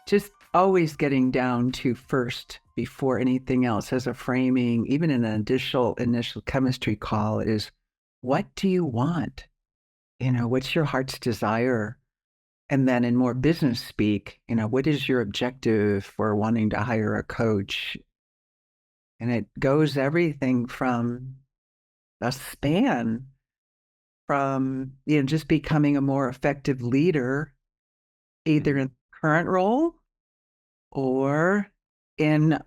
just always getting down to first before anything else as a framing, even in an initial chemistry call, is what do you want? What's your heart's desire? And then in more business speak, what is your objective for wanting to hire a coach? And it goes everything from a span from, just becoming a more effective leader, either in the current role or in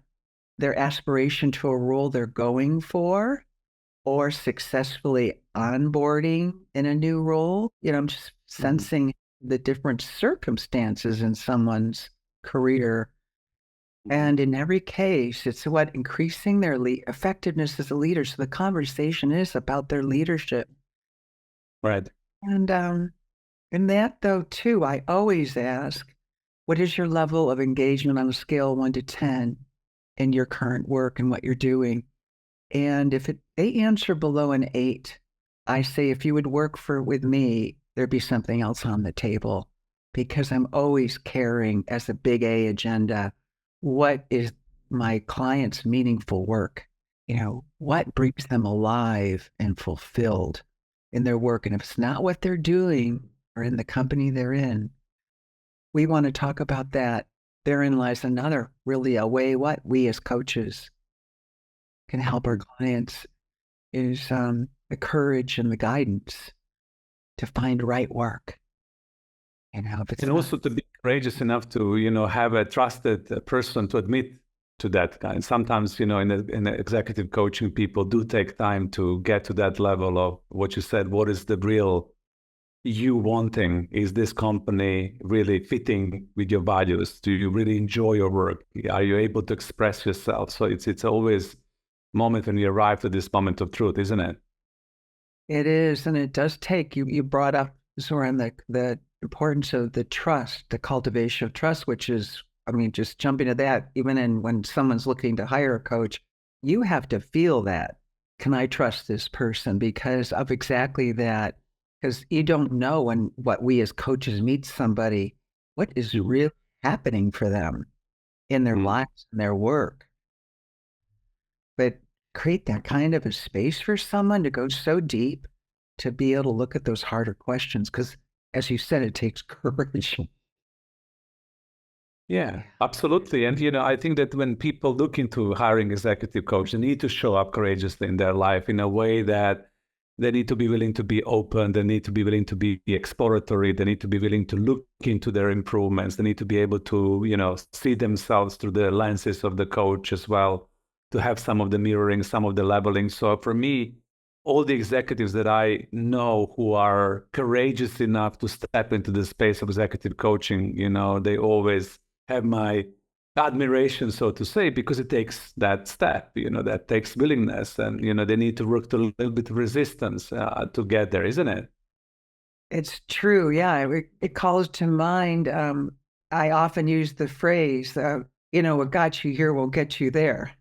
their aspiration to a role they're going for, or successfully onboarding in a new role. I'm just sensing the different circumstances in someone's career. And in every case, it's increasing their effectiveness as a leader. So the conversation is about their leadership. Right. And in that, though, too, I always ask, what is your level of engagement on a scale of 1 to 10 in your current work and what you're doing? And if they answer below an 8, I say, if you would work with me, there'd be something else on the table, because I'm always carrying as a big A agenda, what is my client's meaningful work? What brings them alive and fulfilled in their work? And if it's not what they're doing or in the company they're in, we want to talk about that. Therein lies another, really, a way what we as coaches can help our clients is the courage and the guidance to find right work. And also to be courageous enough to, have a trusted person to admit to that. And sometimes, in the executive coaching, people do take time to get to that level of what you said. What is the real you wanting? Is this company really fitting with your values? Do you really enjoy your work? Are you able to express yourself? So it's always moment when you arrive to this moment of truth, isn't it? It is, and it does take, you brought up, Zoran, the importance of the trust, the cultivation of trust, which is, just jumping to that, even when someone's looking to hire a coach, you have to feel that. Can I trust this person? Because of exactly that. Because you don't know what we as coaches meet somebody, what is really happening for them in their lives and their work. But create that kind of a space for someone to go so deep, to be able to look at those harder questions. Because as you said, it takes courage. Yeah, absolutely. And, I think that when people look into hiring executive coach, they need to show up courageously in their life in a way that they need to be willing to be open. They need to be willing to be exploratory. They need to be willing to look into their improvements. They need to be able to, see themselves through the lenses of the coach as well, to have some of the mirroring, some of the leveling. So for me, all the executives that I know who are courageous enough to step into the space of executive coaching, they always have my admiration, so to say, because it takes that step, that takes willingness, and, they need to work to a little bit of resistance to get there, isn't it? It's true. Yeah. It calls to mind. I often use the phrase, what got you here will get you there.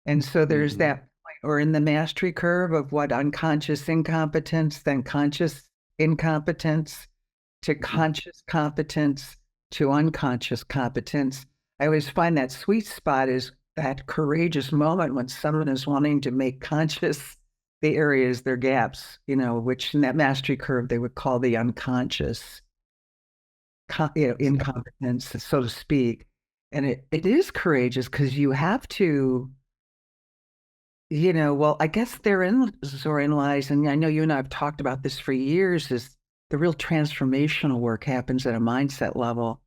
And so there's that point, or in the mastery curve of what unconscious incompetence, then conscious incompetence, to conscious competence, to unconscious competence. I always find that sweet spot is that courageous moment when someone is wanting to make conscious the areas, their gaps, which in that mastery curve they would call the unconscious incompetence, so to speak. And it is courageous because you have to, I guess therein, Zoran, lies, and I know you and I have talked about this for years, is the real transformational work happens at a mindset level.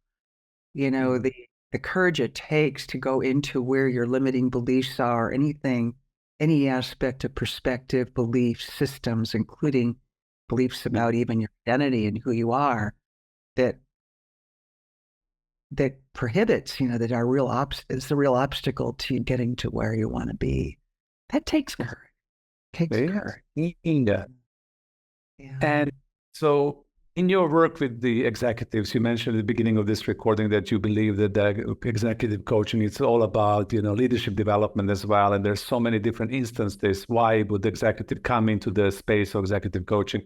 The courage it takes to go into where your limiting beliefs are, any aspect of perspective, beliefs, systems, including beliefs about even your identity and who you are, that prohibits, that are is the real obstacle to getting to where you want to be. That takes courage. Yeah. And so in your work with the executives, you mentioned at the beginning of this recording that you believe that the executive coaching, it's all about, leadership development as well. And there's so many different instances. Why would the executive come into the space of executive coaching?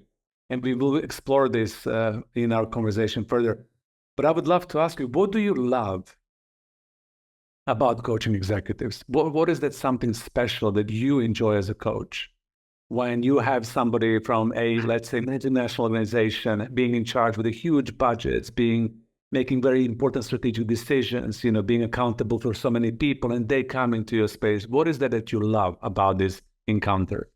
And we will explore this in our conversation further. But I would love to ask you, what do you love about coaching executives? What is that something special that you enjoy as a coach? When you have somebody from a, let's say, international organization being in charge with a huge budgets, making very important strategic decisions, being accountable for so many people, and they come into your space. What is that you love about this encounter?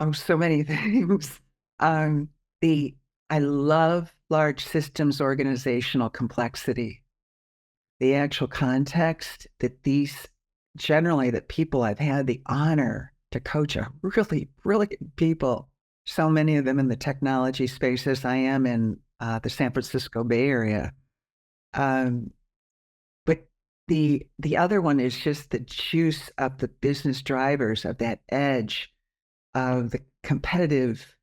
Oh, so many things. I love large systems organizational complexity. The actual context that that people I've had the honor to coach are really brilliant people. So many of them in the technology spaces. I am in the San Francisco Bay Area. But the other one is just the juice of the business drivers, of that edge, of the competitive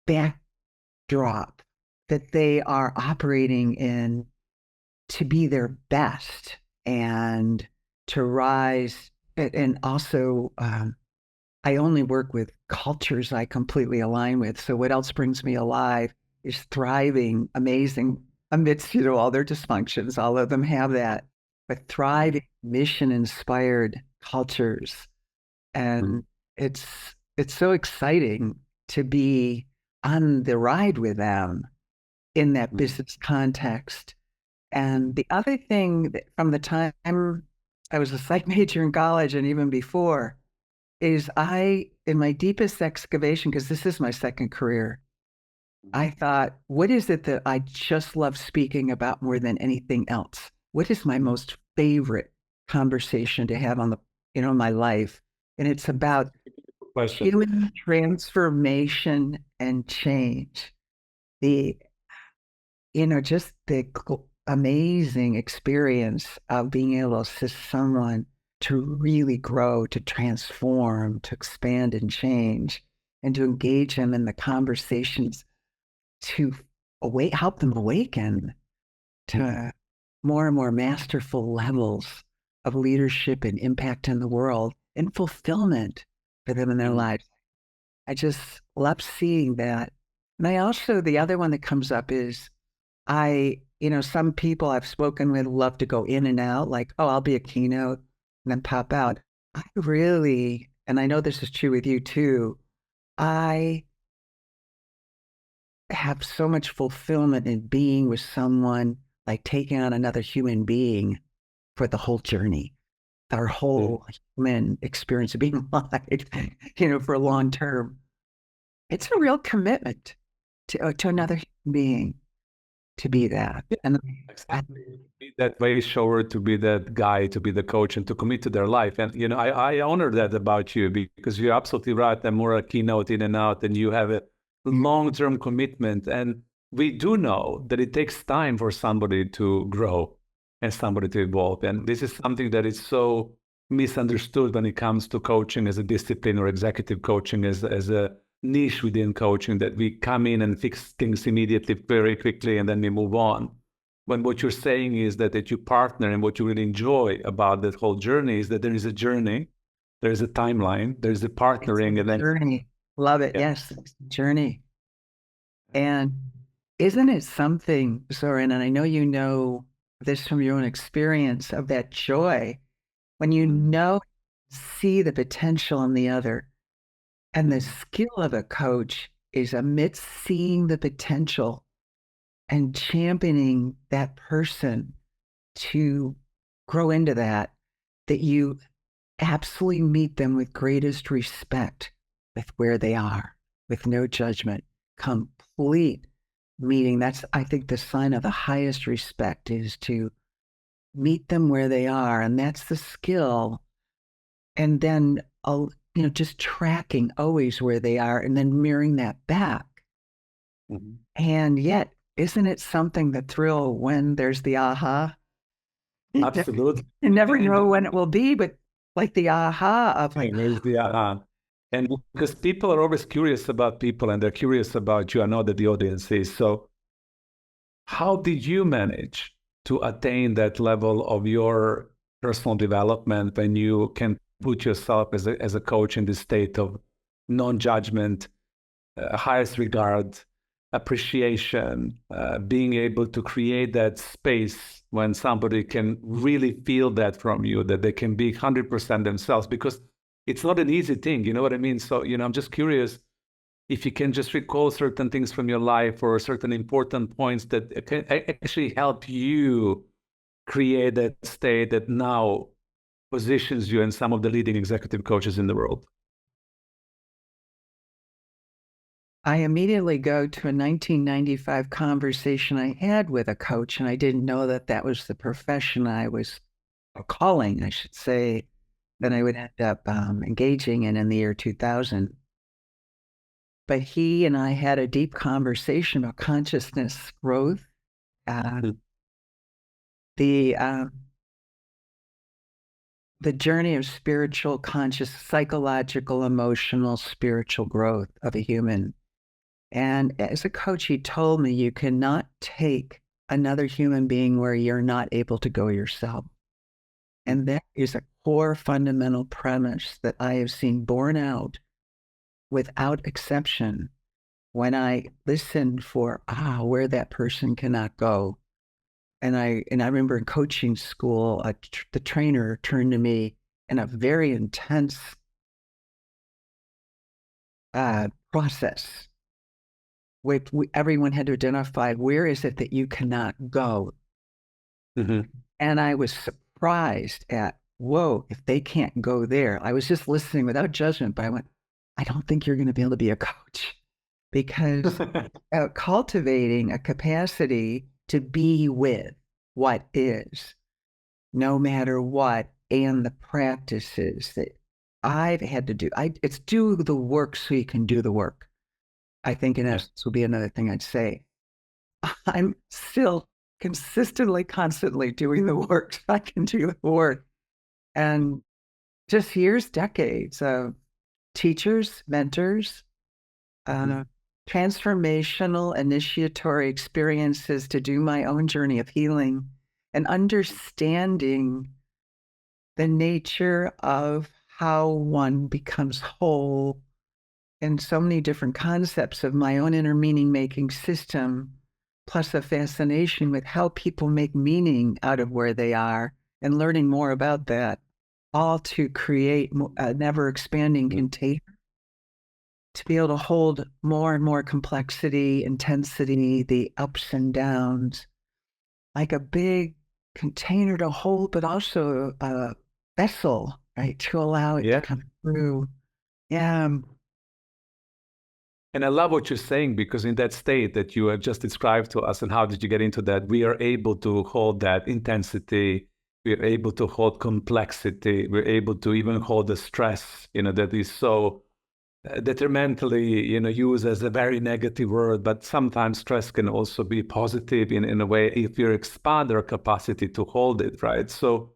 backdrop that they are operating in to be their best and to rise. And also, I only work with cultures I completely align with. So what else brings me alive is thriving, amazing amidst, all their dysfunctions. All of them have that, but thriving, mission-inspired cultures. And it's so exciting to be on the ride with them in that business context. And the other thing that from the time I was a psych major in college and even before, is in my deepest excavation, because this is my second career, I thought, what is it that I just love speaking about more than anything else? What is my most favorite conversation to have on my life? And it's about human transformation and change. Just the amazing experience of being able to assist someone to really grow, to transform, to expand and change, and to engage them in the conversations to help them awaken to more and more masterful levels of leadership and impact in the world and fulfillment for them in their lives. I just love seeing that. And the other one that comes up is some people I've spoken with love to go in and out, like, oh, I'll be a keynote and then pop out. I really, and I know this is true with you too, I have so much fulfillment in being with someone, like taking on another human being for the whole journey, our whole human experience of being alive, for a long term. It's a real commitment to another human being, to be that. And exactly. Be that way shower, to be that guy, to be the coach, and to commit to their life. And, I honor that about you, because you're absolutely right. I'm more a keynote in and out, and you have a long-term commitment. And we do know that it takes time for somebody to grow and somebody to evolve. And this is something that is so misunderstood when it comes to coaching as a discipline, or executive coaching as a niche within coaching, that we come in and fix things immediately, very quickly, and then we move on. When what you're saying is that you partner, and what you really enjoy about that whole journey is that there is a journey, there is a timeline, there's a partnering, and then journey. Love it. Yeah. Yes, journey. And isn't it something, Zoran, and I know you know this from your own experience, of that joy when see the potential in the other. And the skill of a coach is amidst seeing the potential and championing that person to grow into that you absolutely meet them with greatest respect, with where they are, with no judgment, complete meeting. That's, I think, the sign of the highest respect, is to meet them where they are. And that's the skill. And then just tracking always where they are and then mirroring that back. And yet, isn't it something that thrill when there's the aha? Absolutely. You never know when it will be, but like the aha of like, there's the aha. And because people are always curious about people, and they're curious about you. I know that the audience is. So how did you manage to attain that level of your personal development when you can put yourself as a coach in this state of non-judgment, highest regard, appreciation, being able to create that space when somebody can really feel that from you, that they can be 100% themselves, because it's not an easy thing, you know what I mean? So, I'm just curious if you can just recall certain things from your life or certain important points that can actually help you create that state that now positions you in some of the leading executive coaches in the world. I immediately go to a 1995 conversation I had with a coach, and I didn't know that that was the profession I was calling, I should say, that I would end up engaging in the year 2000. But he and I had a deep conversation about consciousness growth, the journey of spiritual, conscious, psychological, emotional, spiritual growth of a human. And as a coach, he told me you cannot take another human being where you're not able to go yourself. And that is a core fundamental premise that I have seen borne out without exception when I listen for, where that person cannot go. And I remember in coaching school, the trainer turned to me in a very intense process. Everyone had to identify, where is it that you cannot go? Mm-hmm. And I was surprised at, whoa, if they can't go there. I was just listening without judgment, but I went, I don't think you're going to be able to be a coach, because cultivating a capacity to be with what is, no matter what, and the practices that I've had to do. It's do the work so you can do the work, I think, in essence, would be another thing I'd say. I'm still constantly doing the work so I can do the work. And just years, decades of teachers, mentors, transformational initiatory experiences to do my own journey of healing and understanding the nature of how one becomes whole, and so many different concepts of my own inner meaning making system, plus a fascination with how people make meaning out of where they are and learning more about that, all to create a never expanding container to be able to hold more and more complexity, intensity, the ups and downs, like a big container to hold, but also a vessel, right, to allow it to come through. Yeah. And I love what you're saying, because in that state that you have just described to us, and how did you get into that, we are able to hold that intensity, we're able to hold complexity, we're able to even hold the stress, that is so detrimentally, used as a very negative word, but sometimes stress can also be positive in a way if you expand our capacity to hold it, right? So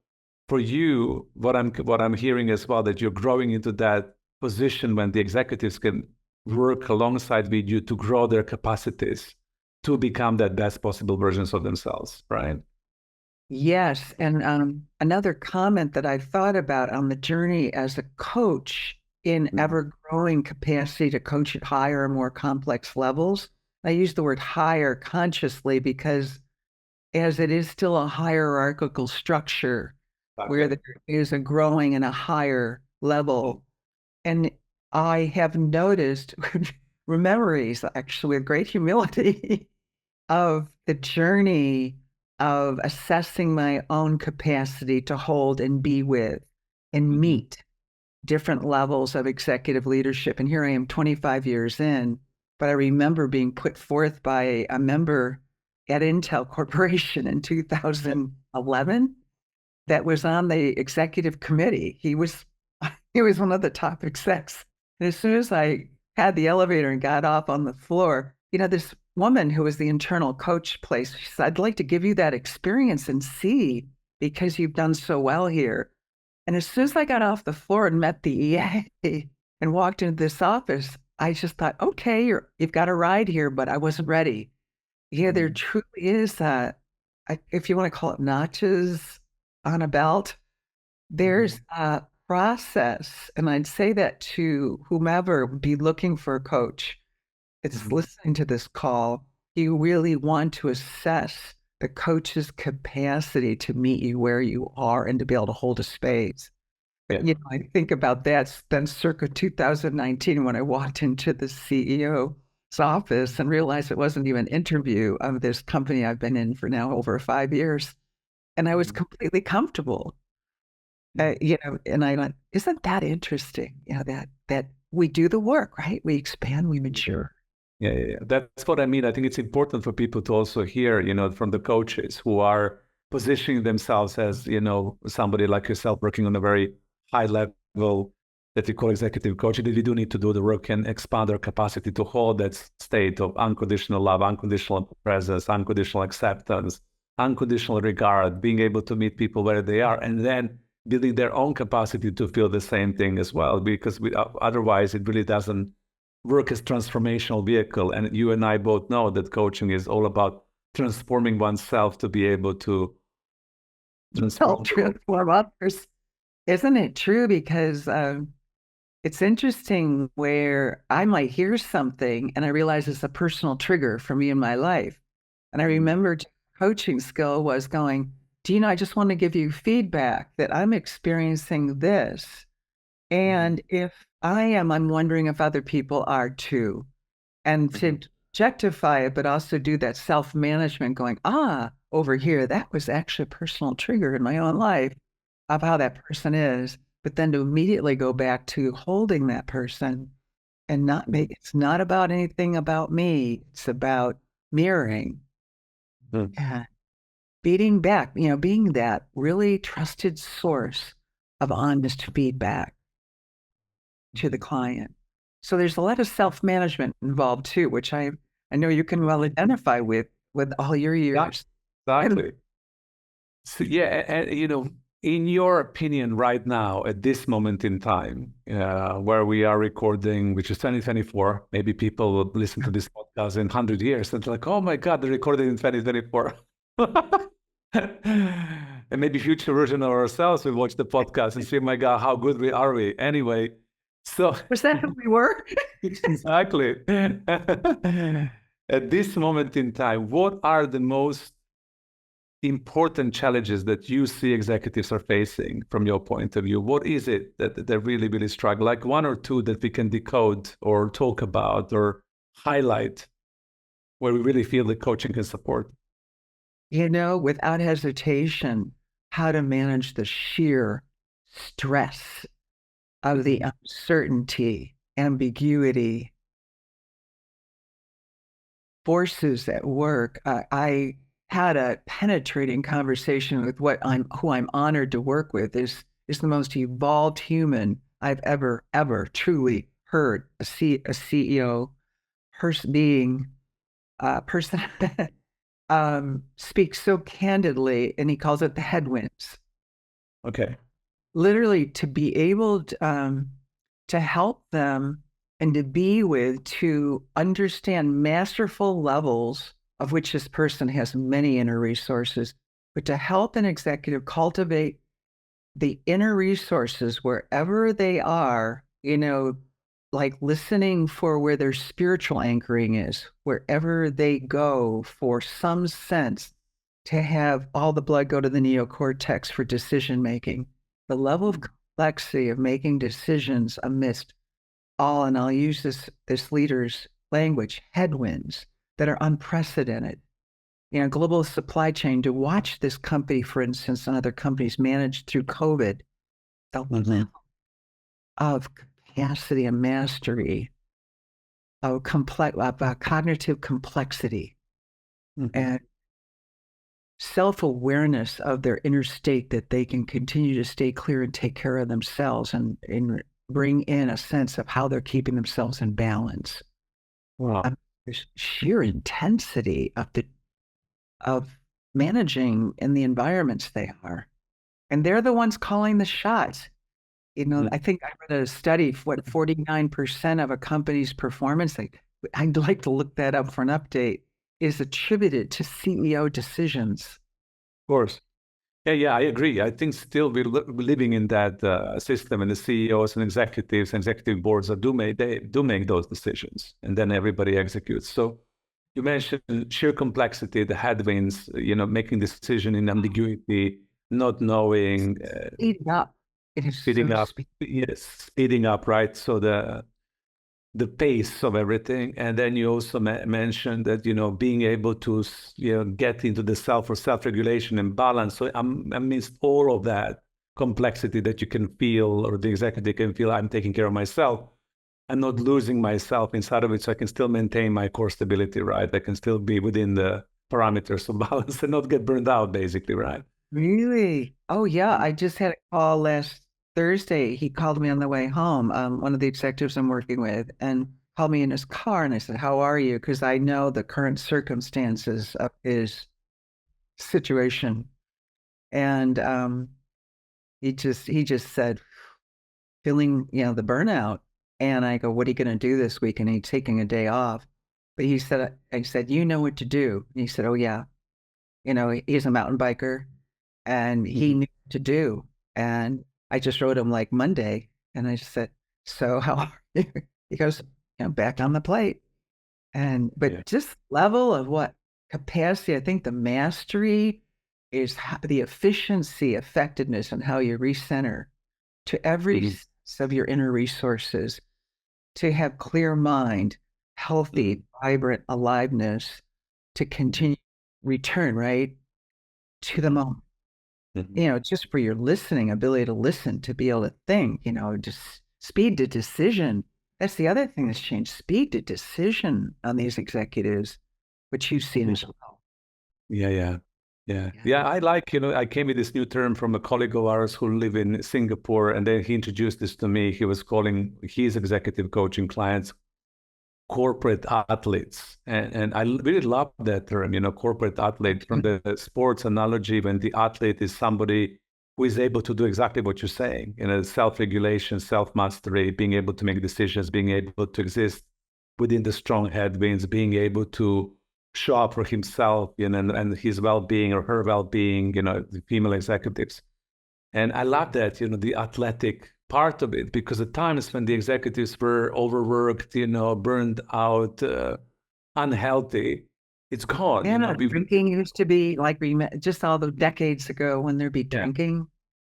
for you, what I'm hearing as well, that you're growing into that position when the executives can work alongside with you to grow their capacities to become that best possible versions of themselves, right? Yes. And another comment that I've thought about on the journey as a coach in ever-growing capacity to coach at higher and more complex levels. I use the word higher consciously because as it is still a hierarchical structure where there is a growing and a higher level. And I have noticed memories, actually, with great humility of the journey of assessing my own capacity to hold and be with and meet different levels of executive leadership. And here I am 25 years in, but I remember being put forth by a member at Intel Corporation in 2011 that was on the executive committee. He was one of the top execs. And as soon as I had the elevator and got off on the floor, this woman who was the internal coach place, she said, I'd like to give you that experience and see, because you've done so well here. And as soon as I got off the floor and met the EA and walked into this office, I just thought, okay, you've got a ride here, but I wasn't ready. Yeah, there truly is if you want to call it notches on a belt, there's a process. And I'd say that to whomever would be looking for a coach. it's listening to this call. You really want to assess the coach's capacity to meet you where you are and to be able to hold a space. Yeah. You know, I think about that then circa 2019 when I walked into the CEO's office and realized it wasn't even an interview of this company I've been in for now over 5 years. And I was completely comfortable. You know, and I went, isn't that interesting? You know, that we do the work, right? We expand, we mature. Yeah. That's what I mean. I think it's important for people to also hear, from the coaches who are positioning themselves as, somebody like yourself working on a very high level that we call executive coaching, that we do need to do the work and expand our capacity to hold that state of unconditional love, unconditional presence, unconditional acceptance, unconditional regard, being able to meet people where they are, and then building their own capacity to feel the same thing as well, because otherwise it really doesn't work as transformational vehicle. And you and I both know that coaching is all about transforming oneself to be able to transform others. Isn't it true? Because it's interesting where I might hear something and I realize it's a personal trigger for me in my life. And I remember coaching skill was going, Dina, I just want to give you feedback that I'm experiencing this. And if I am, I'm wondering if other people are too. And to objectify it, but also do that self-management going, over here, that was actually a personal trigger in my own life of how that person is. But then to immediately go back to holding that person and not make, it's not about anything about me. It's about mirroring and beating back, being that really trusted source of honest feedback to the client. So there's a lot of self-management involved too, which I know you can well identify with all your years. Exactly. So, and in your opinion right now, at this moment in time, where we are recording, which is 2024, maybe people will listen to this podcast in 100 years and like, oh my God, they recorded in 2024. And maybe future version of ourselves will watch the podcast and say, my God, how good are we? Anyway, so was that who we were? Exactly. At this moment in time, what are the most important challenges that you see executives are facing from your point of view? What is it that they really, really struggle? Like one or two that we can decode or talk about or highlight where we really feel that coaching can support? Without hesitation, how to manage the sheer stress of the uncertainty, ambiguity, forces at work. I had a penetrating conversation with who I'm honored to work with is the most evolved human I've ever truly heard. A CEO person speaks so candidly, and he calls it the headwinds. Okay. Literally to be able to help them and to be with, to understand masterful levels of which this person has many inner resources, but to help an executive cultivate the inner resources wherever they are, like listening for where their spiritual anchoring is, wherever they go for some sense to have all the blood go to the neocortex for decision making. The level of complexity of making decisions amidst all, and I'll use this leader's language, headwinds that are unprecedented. Global supply chain, to watch this company, for instance, and other companies manage through COVID, the level of capacity and mastery of cognitive complexity and self-awareness of their inner state, that they can continue to stay clear and take care of themselves and bring in a sense of how they're keeping themselves in balance. Wow. There's sheer intensity of managing in the environments they are. And they're the ones calling the shots. I think I read a study, 49% of a company's performance, I'd like to look that up for an update, is attributed to CEO decisions. Of course. Yeah, I agree. I think still we're living in that system, and the CEOs and executives, executive boards they do make those decisions, and then everybody executes. So you mentioned sheer complexity, the headwinds, making decision in ambiguity, not knowing, Speeding up. It is speeding so up, speed. yes, speeding up, right? So the pace of everything. And then you also mentioned that, being able to, get into the self-regulation and balance. So I missed all of that complexity that you can feel, or the executive can feel, I'm taking care of myself. I'm not losing myself inside of it. So I can still maintain my core stability, right? I can still be within the parameters of balance and not get burned out, basically, right? Really? Oh, yeah. I just had a call last Thursday. He called me on the way home, one of the executives I'm working with, and called me in his car. And I said, "How are you?" Because I know the current circumstances of his situation. And he just said, feeling, the burnout. And I go, "What are you going to do this week?" And he's taking a day off. But I said, "You know what to do." And he said, "Oh, yeah." He's a mountain biker and he knew what to do. And I just wrote him like Monday and I just said, "So how are you?" He goes, "Back on the plate." Yeah. But just level of what capacity, I think the mastery is the efficiency, effectiveness, and how you recenter to every Mhm. sense of your inner resources to have clear mind, healthy, vibrant aliveness to continue return, right, to the moment. Mhm. Just for your listening ability to listen, to be able to think, just speed to decision. That's the other thing that's changed. Speed to decision on these executives, which you've seen as well. Yeah, yeah. Yeah. Yeah. Yeah. I like, I came with this new term from a colleague of ours who live in Singapore, and then he introduced this to me. He was calling his executive coaching clients corporate athletes. And I really love that term, corporate athlete, from the sports analogy, when the athlete is somebody who is able to do exactly what you're saying, self-regulation, self-mastery, being able to make decisions, being able to exist within the strong headwinds, being able to show up for himself, and his well-being or her well-being, the female executives. And I love that, the athletic part of it, because at times when the executives were overworked, burned out, unhealthy, it's gone. And drinking used to be like just all the decades ago when there'd be Yeah, drinking.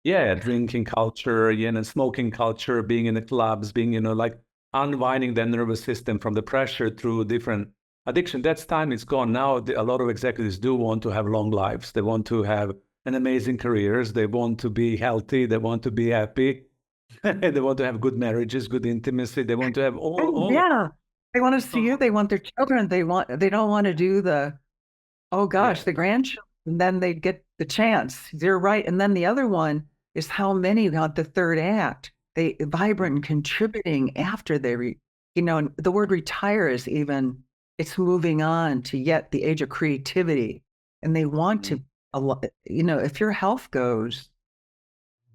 yeah, drinking culture, smoking culture, being in the clubs, being, like unwinding the nervous system from the pressure through different addiction. That's time is gone. Now, a lot of executives do want to have long lives. They want to have an amazing careers. They want to be healthy. They want to be happy. They want to have good marriages, good intimacy. They want to have Oh, all yeah. They want to see you. They want their children. They don't want to do oh yeah. gosh, the grandchildren. And then they get the chance. You're right. And then the other one is how many want the third act. They vibrant and contributing after and the word retire is it's moving on to yet the age of creativity. And they want Mhm. to, if your health goes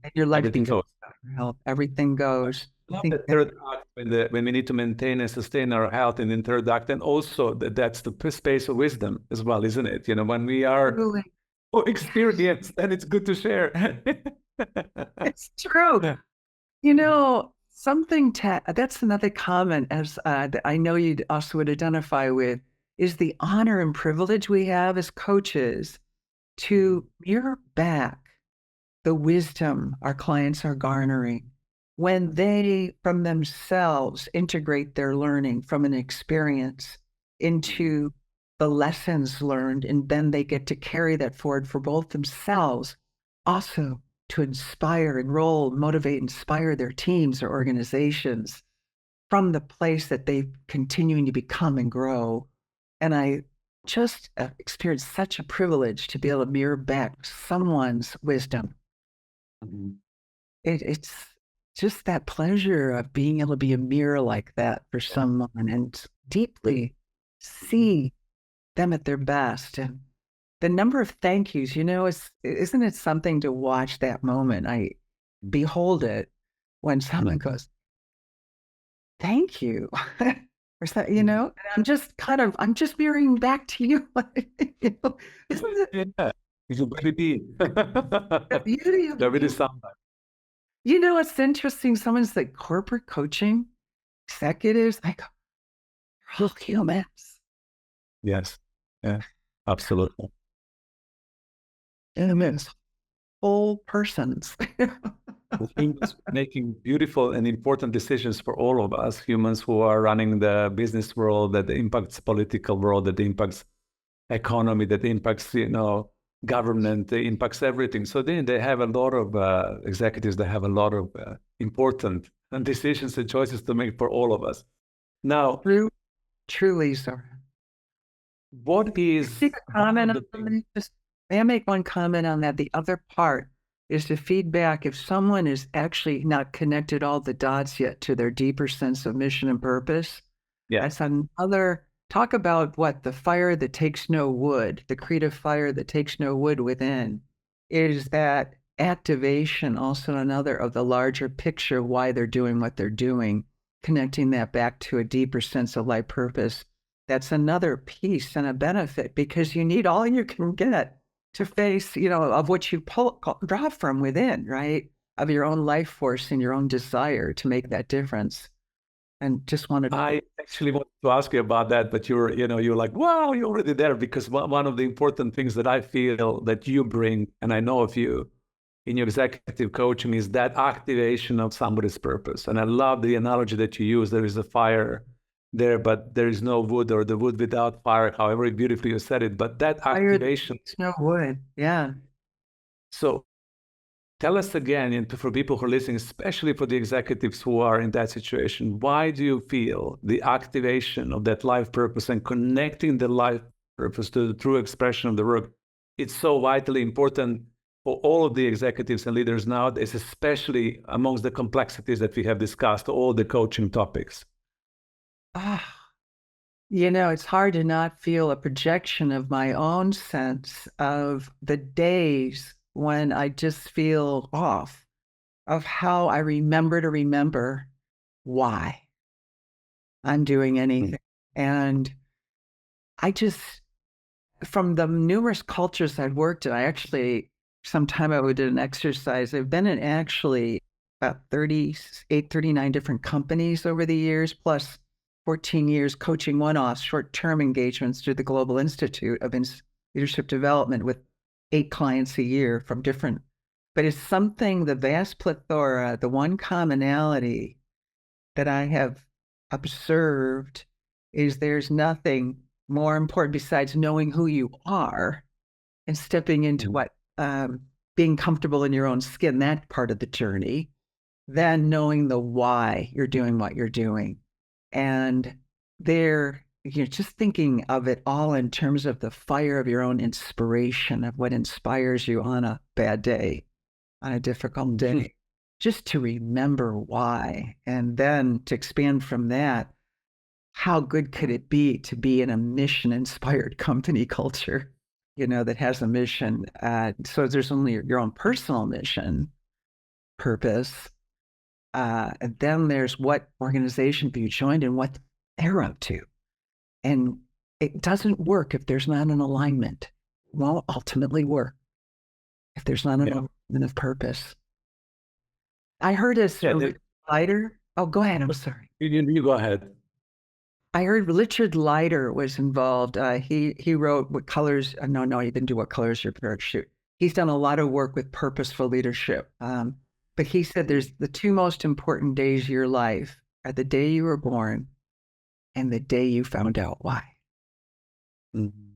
and your legacy Everything goes, goes. your health, everything goes. I Love think the third act, when we need to maintain and sustain our health in the third act, and also that's the space of wisdom as well, isn't it? When we are truly, experienced, then it's good to share. it's true. That's another comment as that I know you also would identify with is the honor and privilege we have as coaches to mirror back the wisdom our clients are garnering when they from themselves integrate their learning from an experience into the lessons learned, and then they get to carry that forward for both themselves, also to inspire, enroll, motivate, inspire their teams or organizations from the place that they've continuing to become and grow. And I just experienced such a privilege to be able to mirror back someone's wisdom. Mhm. It's just that pleasure of being able to be a mirror like that for someone and deeply see them at their best. And the number of thank yous, isn't it something to watch that moment? I behold it when someone goes, "Thank you." Or so, Mhm. and I'm just mirroring back to you. Isn't it? Yeah. Maybe. The beauty of That really sound like. it's interesting. Someone said corporate coaching, executives, I go, you're all humans. Yes. Yeah. Absolutely. Humans, whole persons. Humans making beautiful and important decisions for all of us, humans who are running the business world that impacts political world, that impacts economy, that impacts, government, that impacts everything. So then they have a lot of executives that have a lot of important decisions and choices to make for all of us. Now, Truly, Zoran. what is Make a comment on that? May I make one comment on that? The other part is the feedback. If someone is actually not connected all the dots yet to their deeper sense of mission and purpose, that's another talk about what the fire that takes no wood, the creative fire that takes no wood within, is that activation also another of the larger picture of why they're doing what they're doing, connecting that back to a deeper sense of life purpose. That's another piece and a benefit because you need all you can get to face, of what you draw from within, right? Of your own life force and your own desire to make that difference. And just wanted I actually wanted to ask you about that, but you're like, wow, you're already there, because one of the important things that I feel that you bring, and I know of you in your executive coaching, is that activation of somebody's purpose. And I love the analogy that you use. There is a fire there, but there is no wood, or the wood without fire, however beautifully you said it. But that activation. No wood. Yeah. So tell us again, and for people who are listening, especially for the executives who are in that situation, why do you feel the activation of that life purpose and connecting the life purpose to the true expression of the work, it's so vitally important for all of the executives and leaders nowadays, especially amongst the complexities that we have discussed, all the coaching topics? It's hard to not feel a projection of my own sense of the days when I just feel off, of how I remember why I'm doing anything. And I just, from the numerous cultures I've worked in, sometime I did an exercise. I've been in actually about 38, 39 different companies over the years, plus 14 years coaching one-offs, short-term engagements through the Global Institute of Leadership Development with 8 clients a year from different, but it's something, the vast plethora, the one commonality that I have observed is there's nothing more important besides knowing who you are and stepping into what, being comfortable in your own skin, that part of the journey, than knowing the why you're doing what you're doing. And you're just thinking of it all in terms of the fire of your own inspiration, of what inspires you on a bad day, on a difficult day, just to remember why. And then to expand from that, how good could it be to be in a mission-inspired company culture, that has a mission? So there's only your own personal mission, purpose, and then there's what organization have you joined and what they're up to. And it doesn't work if there's not an alignment. It won't ultimately work if there's not an alignment of purpose. I heard a Leiter. Oh, go ahead. I'm sorry. You go ahead. I heard Richard Leiter was involved. He wrote What Colors. No, he didn't do What Colors Your Parachute. He's done a lot of work with purposeful leadership. But he said there's the 2 most important days of your life are the day you were born and the day you found out why. Mm-hmm.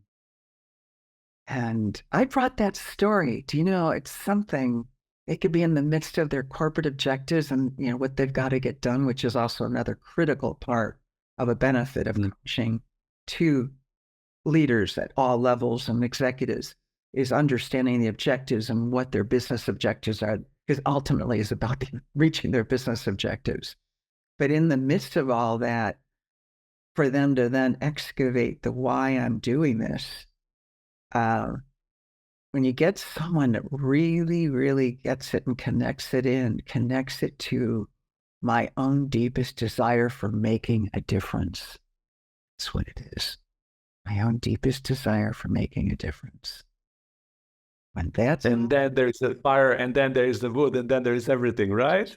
And I brought that story. Do you know, it's something, it could be in the midst of their corporate objectives and, what they've got to get done, which is also another critical part of a benefit of coaching to leaders at all levels and executives, is understanding the objectives and what their business objectives are, because ultimately it's about reaching their business objectives. But in the midst of all that, for them to then excavate the why I'm doing this, when you get someone that really, really gets it and connects it to my own deepest desire for making a difference. That's what it is. My own deepest desire for making a difference. And that's And then there's the fire, and then there is the wood, and then there is everything, right?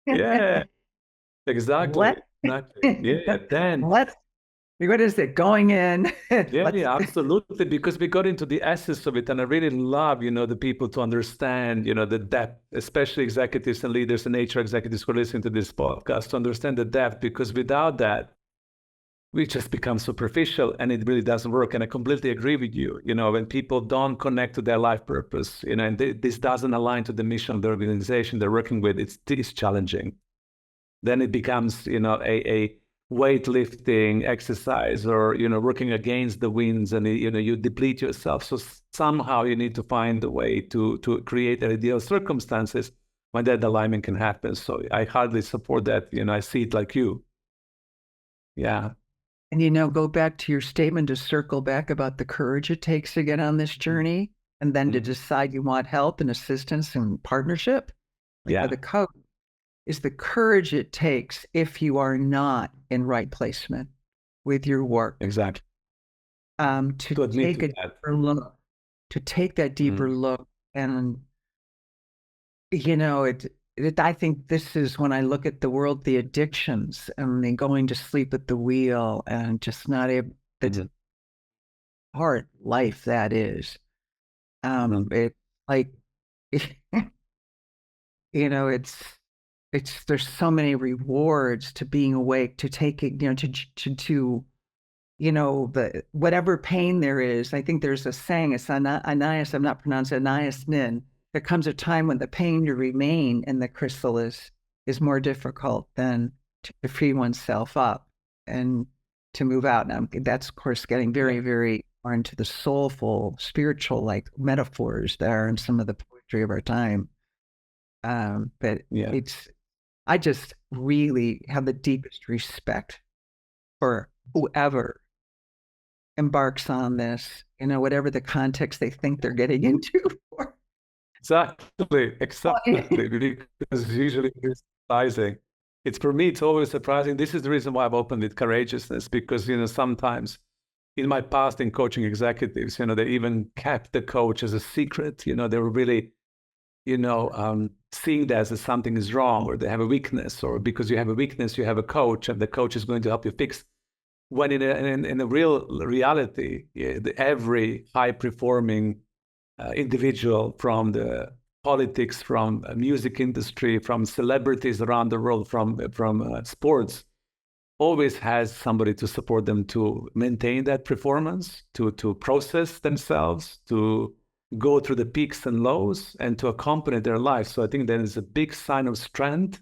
Yeah, exactly. let Exactly. Yeah, then. let's what is it going in? Yeah, Let's yeah, absolutely. Because we got into the essence of it, and I really love, the people to understand, the depth, especially executives and leaders and HR executives who listen to this podcast, to understand the depth. Because without that, we just become superficial, and it really doesn't work. And I completely agree with you. When people don't connect to their life purpose, and this doesn't align to the mission of the organization they're working with, it's challenging. Then it becomes, a weightlifting exercise, or, working against the winds, and, you deplete yourself. So somehow you need to find a way to create ideal circumstances when that alignment can happen. So I hardly support that. I see it like you. Yeah. And go back to your statement, to circle back about the courage it takes to get on this journey, and then to decide you want help and assistance and partnership. Yeah. For the coach, is the courage it takes if you are not in right placement with your work. Exactly. To take a deeper look, to take that deeper look. And, I think this is when I look at the world, the addictions and the going to sleep at the wheel and just not able, it's hard life that is. It's like, it's there's so many rewards to being awake, to take it, to the whatever pain there is. I think there's a saying, it's Anais, I'm not pronouncing Anais Nin. There comes a time when the pain to remain in the chrysalis is more difficult than to free oneself up and to move out. Now, that's, of course, getting very, very far into the soulful, spiritual, like metaphors there in some of the poetry of our time. But I just really have the deepest respect for whoever embarks on this, whatever the context they think they're getting into for. Exactly. Because usually it's surprising. For me, it's always surprising. This is the reason why I've opened with courageousness, because, sometimes in my past in coaching executives, they even kept the coach as a secret. They were really, seeing that as something is wrong, or they have a weakness, or because you have a weakness, you have a coach, and the coach is going to help you fix. When in a real reality, every high-performing individual, from the politics, from music industry, from celebrities around the world, from sports, always has somebody to support them to maintain that performance, to process themselves, to go through the peaks and lows, and to accompany their life. So I think that is a big sign of strength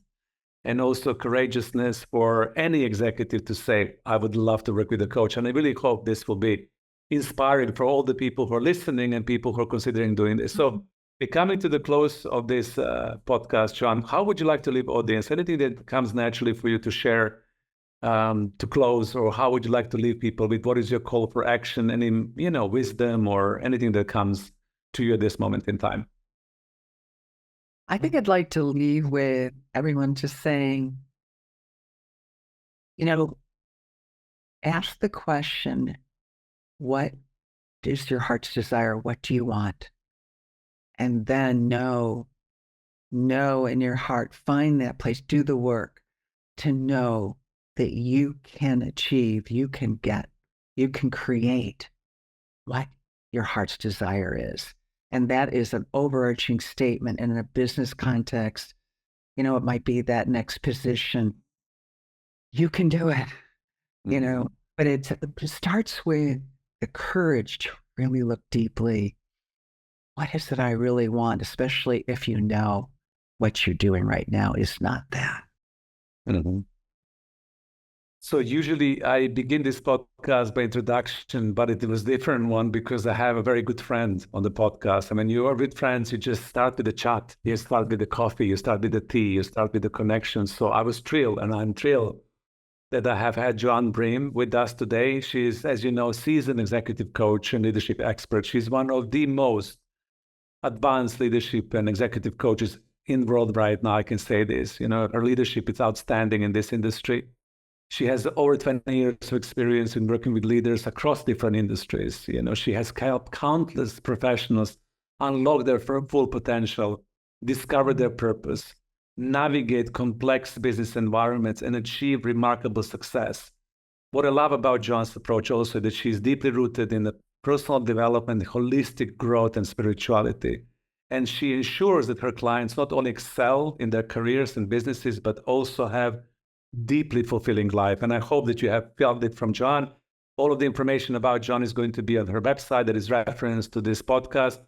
and also courageousness for any executive to say, I would love to work with a coach. And I really hope this will be inspiring for all the people who are listening and people who are considering doing this. So we're coming to the close of this podcast, John. How would you like to leave audience? Anything that comes naturally for you to share to close, or how would you like to leave people with? What is your call for action? Any, wisdom or anything that comes to you at this moment in time? I think I'd like to leave with everyone just saying, ask the question, what is your heart's desire? What do you want? And then know in your heart, find that place, do the work to know that you can achieve, you can get, you can create what your heart's desire is. And that is an overarching statement. And in a business context, it might be that next position. You can do it, but it starts with the courage to really look deeply. What is it I really want, especially if you know what you're doing right now is not that. Mm-hmm. So usually I begin this podcast by introduction, but it was a different one because I have a very good friend on the podcast. I mean, you are with friends, you just start with the chat, you start with the coffee, you start with the tea, you start with the connection. So I was thrilled, and I'm thrilled that I have had Joanne Brem with us today. She's, as you know, seasoned executive coach and leadership expert. She's one of the most advanced leadership and executive coaches in the world right now. I can say this. Her leadership is outstanding in this industry. She has over 20 years of experience in working with leaders across different industries. She has helped countless professionals unlock their full potential, discover their purpose, navigate complex business environments, and achieve remarkable success. What I love about Joanne's approach also is that she's deeply rooted in the personal development, holistic growth, and spirituality. And she ensures that her clients not only excel in their careers and businesses, but also have deeply fulfilling life. And I hope that you have felt it from Joanne. All of the information about Joanne is going to be on her website that is referenced to this podcast.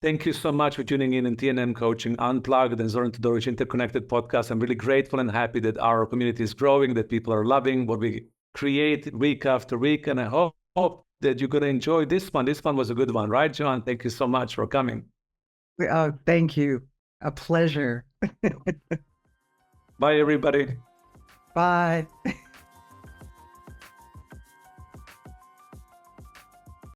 Thank you so much for tuning in TNM Coaching Unplugged and Zoran Todorovic Interconnected Podcast. I'm really grateful and happy that our community is growing, that people are loving what we create week after week. And I hope that you're going to enjoy this one. This one was a good one, right, Joanne? Thank you so much for coming. Thank you. A pleasure. Bye, everybody. Bye.